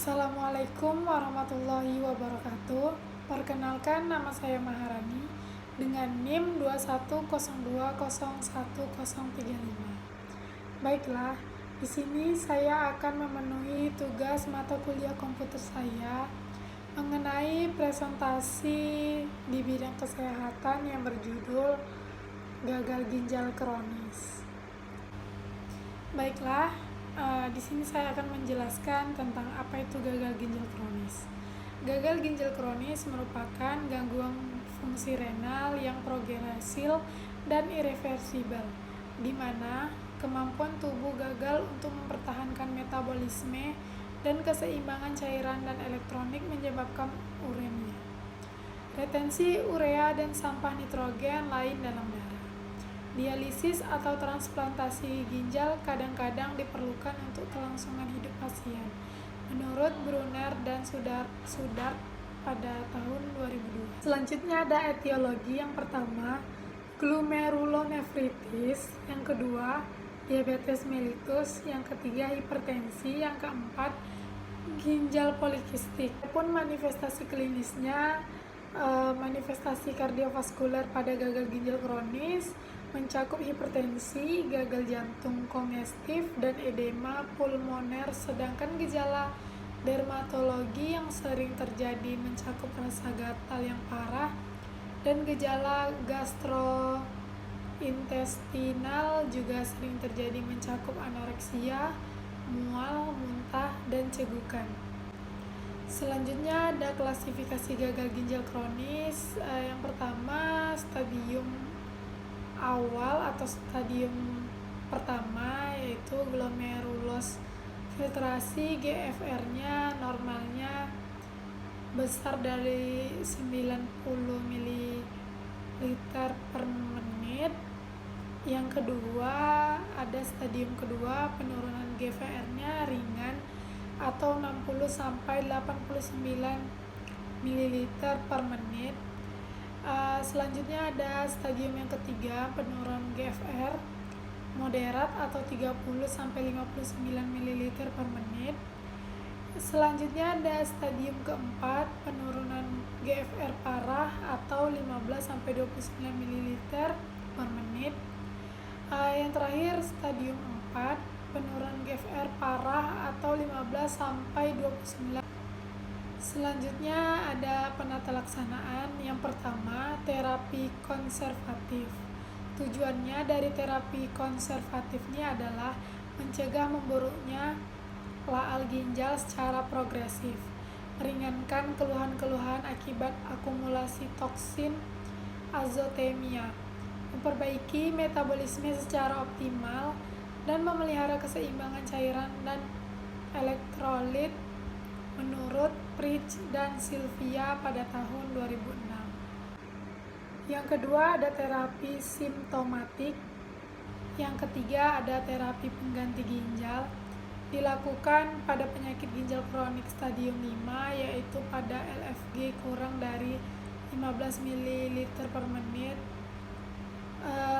Assalamualaikum warahmatullahi wabarakatuh. Perkenalkan, nama saya Maharani dengan NIM 210201035. Baiklah, di sini saya akan memenuhi tugas mata kuliah komputer saya mengenai presentasi di bidang kesehatan yang berjudul gagal ginjal kronis. Baiklah, di sini saya akan menjelaskan tentang apa itu gagal ginjal kronis. Gagal ginjal kronis merupakan gangguan fungsi renal yang progresif dan irreversibel, di mana kemampuan tubuh gagal untuk mempertahankan metabolisme dan keseimbangan cairan dan elektrolit menyebabkan uremia, retensi urea dan sampah nitrogen lain dalam darah. Dialisis atau transplantasi ginjal kadang-kadang diperlukan untuk kelangsungan hidup pasien, menurut Brunner dan Sudar pada tahun 2002. Selanjutnya ada etiologi. Yang pertama, glomerulonefritis. Yang kedua, diabetes mellitus. Yang ketiga, hipertensi. Yang keempat, ginjal polikistik. Pun manifestasi klinisnya, manifestasi kardiovaskuler pada gagal ginjal kronis mencakup hipertensi, gagal jantung kongestif, dan edema pulmoner, sedangkan gejala dermatologi yang sering terjadi mencakup rasa gatal yang parah dan gejala gastrointestinal juga sering terjadi mencakup anoreksia, mual, muntah, dan cegukan. Selanjutnya ada klasifikasi gagal ginjal kronis. Yang pertama, stadium awal atau stadium pertama yaitu glomerulus filtrasi, GFR-nya normalnya besar dari 90 ml per menit. Yang kedua, ada stadium kedua, penurunan GFR-nya ringan atau 60 sampai 89 ml per menit. Selanjutnya ada stadium yang ketiga, penurunan GFR moderat atau 30 sampai 59 ml per menit. Selanjutnya ada stadium keempat, penurunan GFR parah atau 15 sampai 29 ml per menit. Yang terakhir stadium 4, penurunan GFR parah atau 15 sampai 29. Selanjutnya ada penata laksanaan. Yang pertama, terapi konservatif. Tujuannya dari terapi konservatifnya adalah mencegah memburuknya laal ginjal secara progresif, meringankan keluhan-keluhan akibat akumulasi toksin azotemia, memperbaiki metabolisme secara optimal, dan memelihara keseimbangan cairan dan elektrolit, menurut Pritch dan Sylvia pada tahun 2006. Yang kedua ada terapi simptomatik. Yang ketiga ada terapi pengganti ginjal, dilakukan pada penyakit ginjal kronik stadium 5, yaitu pada LFG kurang dari 15 ml per menit.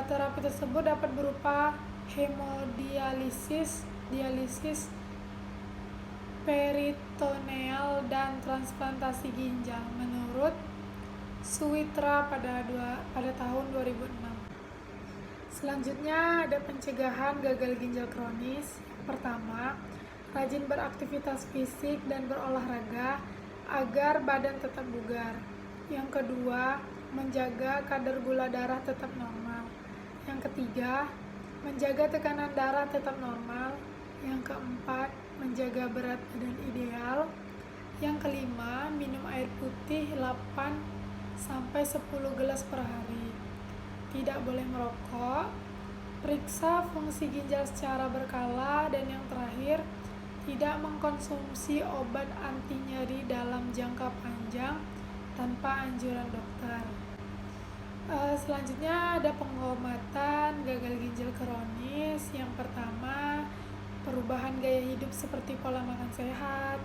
Terapi tersebut dapat berupa hemodialisis, dialisis peritoneal, dan transplantasi ginjal, menurut Suwitra pada tahun 2006. Selanjutnya ada pencegahan gagal ginjal kronis. Pertama, rajin beraktivitas fisik dan berolahraga agar badan tetap bugar. Yang kedua, menjaga kadar gula darah tetap normal. Yang ketiga, menjaga tekanan darah tetap normal. Yang keempat, menjaga berat badan ideal. Yang kelima, minum air putih 8 sampai 10 gelas per hari. Tidak boleh merokok. Periksa fungsi ginjal secara berkala. Dan yang terakhir, tidak mengkonsumsi obat anti nyeri dalam jangka panjang tanpa anjuran dokter. Selanjutnya ada pengobatan gagal ginjal kronis. Yang pertama, perubahan gaya hidup seperti pola makan sehat,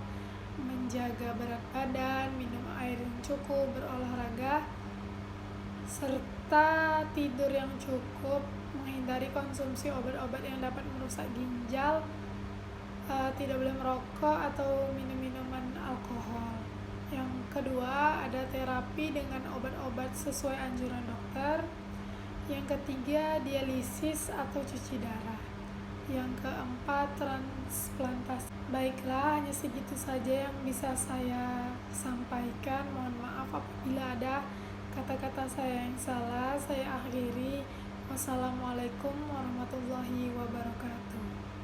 menjaga berat badan, minum air yang cukup, berolahraga, serta tidur yang cukup, menghindari konsumsi obat-obat yang dapat merusak ginjal, tidak boleh merokok atau minum minuman alkohol. Yang kedua, ada terapi dengan obat-obat sesuai anjuran dokter. Yang ketiga, dialisis atau cuci darah. Yang keempat, transplantasi. Baiklah, hanya segitu saja yang bisa saya sampaikan. Mohon maaf apabila ada kata-kata saya yang salah. Saya akhiri. Wassalamualaikum warahmatullahi wabarakatuh.